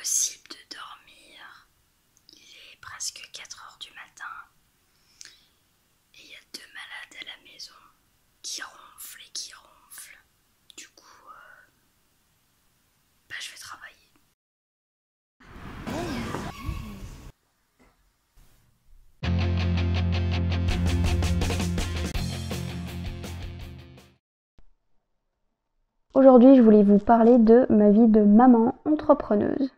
impossible de dormir. Il est presque 4 heures du matin et il y a 2 malades à la maison qui ronflent et qui ronflent. Du coup, je vais travailler. Aujourd'hui, je voulais vous parler de ma vie de maman entrepreneuse.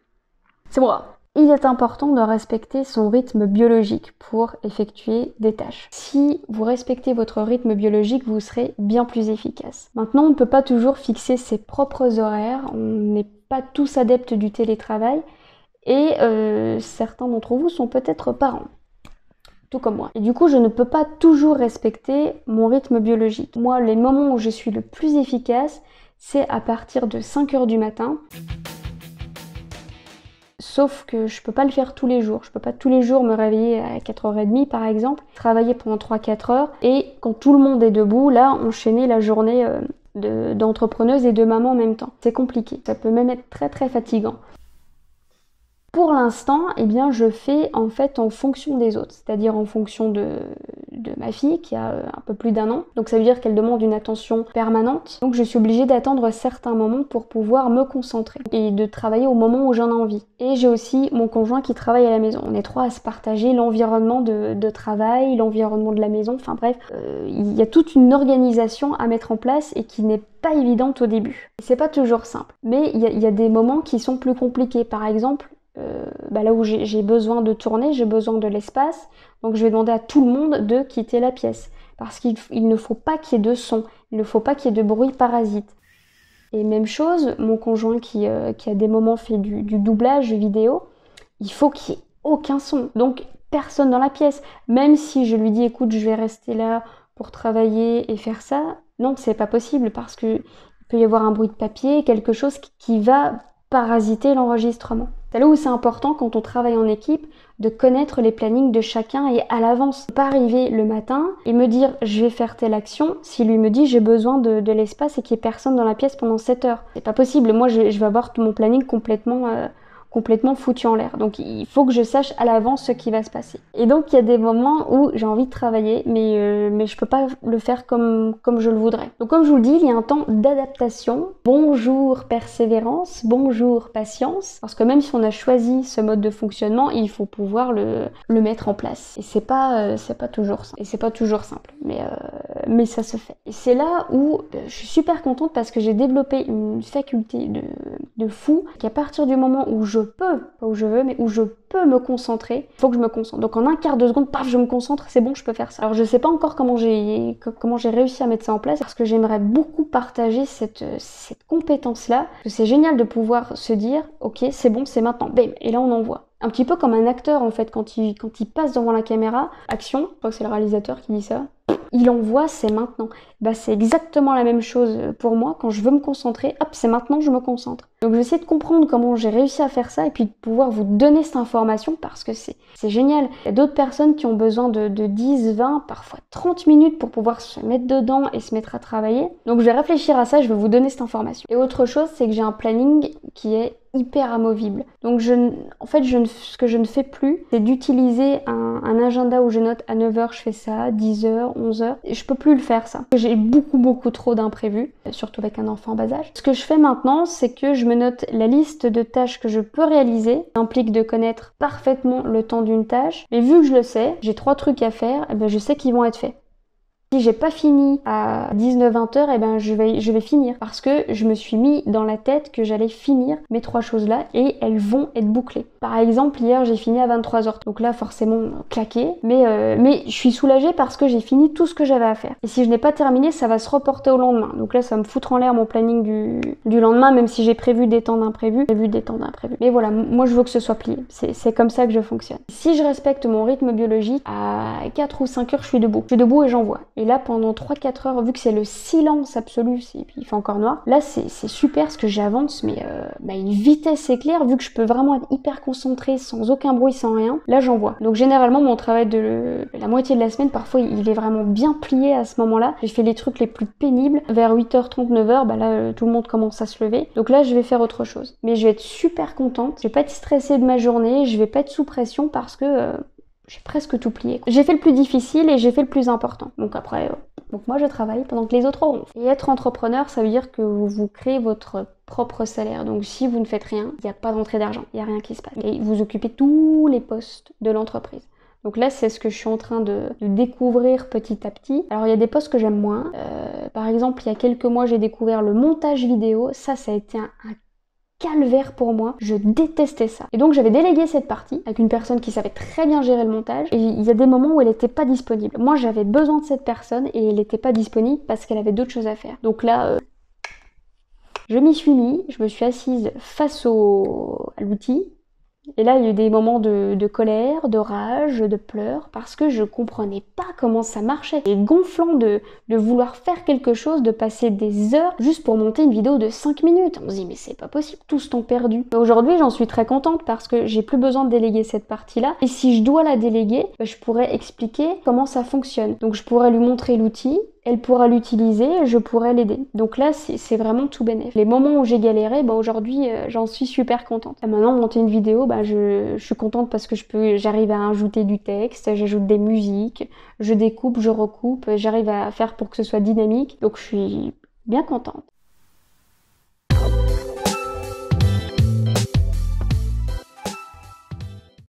C'est moi. Il est important de respecter son rythme biologique pour effectuer des tâches. Si vous respectez votre rythme biologique, vous serez bien plus efficace. Maintenant, on ne peut pas toujours fixer ses propres horaires, on n'est pas tous adeptes du télétravail et certains d'entre vous sont peut-être parents. Tout comme moi. Et du coup, je ne peux pas toujours respecter mon rythme biologique. Moi, les moments où je suis le plus efficace, c'est à partir de 5 heures du matin. Sauf que je peux pas le faire tous les jours. Je peux pas tous les jours me réveiller à 4h30 par exemple, travailler pendant 3-4 heures et quand tout le monde est debout, là, enchaîner la journée d'entrepreneuse et de maman en même temps. C'est compliqué. Ça peut même être très très fatigant. Pour l'instant, eh bien, je fais en fait en fonction des autres, c'est-à-dire en fonction de ma fille qui a un peu plus d'1 an. Donc ça veut dire qu'elle demande une attention permanente. Donc je suis obligée d'attendre certains moments pour pouvoir me concentrer et de travailler au moment où j'en ai envie. Et j'ai aussi mon conjoint qui travaille à la maison. On est 3 à se partager l'environnement de travail, l'environnement de la maison. Enfin bref, il y a toute une organisation à mettre en place et qui n'est pas évidente au début. C'est pas toujours simple. Mais il y a des moments qui sont plus compliqués. Par exemple, là où j'ai besoin de tourner, j'ai besoin de l'espace, donc je vais demander à tout le monde de quitter la pièce parce qu'il ne faut pas qu'il y ait de son, il ne faut pas qu'il y ait de bruit parasite. Et même chose, mon conjoint qui a des moments fait du doublage vidéo, il faut qu'il y ait aucun son, donc personne dans la pièce, même si je lui dis écoute je vais rester là pour travailler et faire ça, non c'est pas possible parce que il peut y avoir un bruit de papier, quelque chose qui va parasiter l'enregistrement. C'est là où c'est important quand on travaille en équipe de connaître les plannings de chacun et à l'avance. Pas arriver le matin et me dire je vais faire telle action si lui me dit j'ai besoin de l'espace et qu'il n'y ait personne dans la pièce pendant 7 heures. C'est pas possible, moi je vais avoir tout mon planning complètement foutu en l'air. Donc il faut que je sache à l'avance ce qui va se passer. Et donc il y a des moments où j'ai envie de travailler mais je peux pas le faire comme je le voudrais. Donc comme je vous le dis, il y a un temps d'adaptation. Bonjour persévérance, bonjour patience. Parce que même si on a choisi ce mode de fonctionnement, il faut pouvoir le mettre en place. Et c'est pas toujours simple. Et c'est pas toujours simple. Mais ça se fait. Et c'est là où je suis super contente parce que j'ai développé une faculté de fou qu'à partir du moment où je peux, pas où je veux, mais où je peux me concentrer, il faut que je me concentre. Donc en un quart de seconde, paf, je me concentre, c'est bon, je peux faire ça. Alors je sais pas encore comment j'ai réussi à mettre ça en place parce que j'aimerais beaucoup partager cette compétence-là. C'est génial de pouvoir se dire, ok, c'est bon, c'est maintenant, bam, et là on envoie. Un petit peu comme un acteur en fait, quand il passe devant la caméra, action, je crois que c'est le réalisateur qui dit ça, il envoie, c'est maintenant. C'est exactement la même chose pour moi, quand je veux me concentrer, hop, c'est maintenant, je me concentre. Donc je vais essayer de comprendre comment j'ai réussi à faire ça et puis de pouvoir vous donner cette information parce que c'est génial. Il y a d'autres personnes qui ont besoin de 10, 20, parfois 30 minutes pour pouvoir se mettre dedans et se mettre à travailler. Donc je vais réfléchir à ça, je vais vous donner cette information. Et autre chose, c'est que j'ai un planning qui est hyper amovible. Donc ce que je ne fais plus, c'est d'utiliser un agenda où je note à 9h je fais ça, 10h, 11h. Et je peux plus le faire ça. J'ai beaucoup trop d'imprévus, surtout avec un enfant en bas âge. Ce que je fais maintenant, c'est que je me note la liste de tâches que je peux réaliser. Ça implique de connaître parfaitement le temps d'une tâche. Mais vu que je le sais, j'ai 3 trucs à faire, et je sais qu'ils vont être faits. Si j'ai pas fini à 19-20 heures, je vais finir parce que je me suis mis dans la tête que j'allais finir mes 3 choses-là et elles vont être bouclées. Par exemple, hier, j'ai fini à 23 heures. Donc là, forcément, claqué. Mais je suis soulagée parce que j'ai fini tout ce que j'avais à faire. Et si je n'ai pas terminé, ça va se reporter au lendemain. Donc là, ça va me foutre en l'air mon planning du lendemain, même si j'ai prévu des temps d'imprévus. Mais voilà, moi, je veux que ce soit plié. C'est comme ça que je fonctionne. Si je respecte mon rythme biologique, à 4 ou 5 heures, je suis debout. Je suis debout et j'envoie. Et Et là, pendant 3-4 heures, vu que c'est le silence absolu, et puis il fait encore noir, là c'est super parce que j'avance, mais à une vitesse éclair, vu que je peux vraiment être hyper concentrée, sans aucun bruit, sans rien. Là, j'en vois. Donc généralement, mon travail de la moitié de la semaine, parfois, il est vraiment bien plié à ce moment-là. J'ai fait les trucs les plus pénibles. Vers 8h30, 9h, là, tout le monde commence à se lever. Donc là, je vais faire autre chose. Mais je vais être super contente. Je vais pas être stressée de ma journée. Je vais pas être sous pression parce que j'ai presque tout plié. J'ai fait le plus difficile et j'ai fait le plus important. Donc après, donc moi je travaille pendant que les autres auront. Et être entrepreneur, ça veut dire que vous créez votre propre salaire. Donc si vous ne faites rien, il n'y a pas d'entrée d'argent. Il n'y a rien qui se passe. Et vous occupez tous les postes de l'entreprise. Donc là, c'est ce que je suis en train de découvrir petit à petit. Alors il y a des postes que j'aime moins. Par exemple, il y a quelques mois, j'ai découvert le montage vidéo. Ça a été un calvaire pour moi, je détestais ça. Et donc j'avais délégué cette partie avec une personne qui savait très bien gérer le montage et il y a des moments où elle n'était pas disponible. Moi j'avais besoin de cette personne et elle n'était pas disponible parce qu'elle avait d'autres choses à faire. Donc là, je m'y suis mis, je me suis assise face à l'outil. Et là, il y a eu des moments de colère, de rage, de pleurs, parce que je comprenais pas comment ça marchait. Et gonflant de vouloir faire quelque chose, de passer des heures juste pour monter une vidéo de 5 minutes. On se dit, mais c'est pas possible, tout ce temps perdu. Aujourd'hui, j'en suis très contente parce que j'ai plus besoin de déléguer cette partie-là. Et si je dois la déléguer, je pourrais expliquer comment ça fonctionne. Donc je pourrais lui montrer l'outil, elle pourra l'utiliser et je pourrais l'aider. Donc là, c'est vraiment tout bénéf. Les moments où j'ai galéré, aujourd'hui, j'en suis super contente. Et maintenant, monter une vidéo, je suis contente parce que j'arrive à ajouter du texte, j'ajoute des musiques, je découpe, je recoupe, j'arrive à faire pour que ce soit dynamique. Donc je suis bien contente.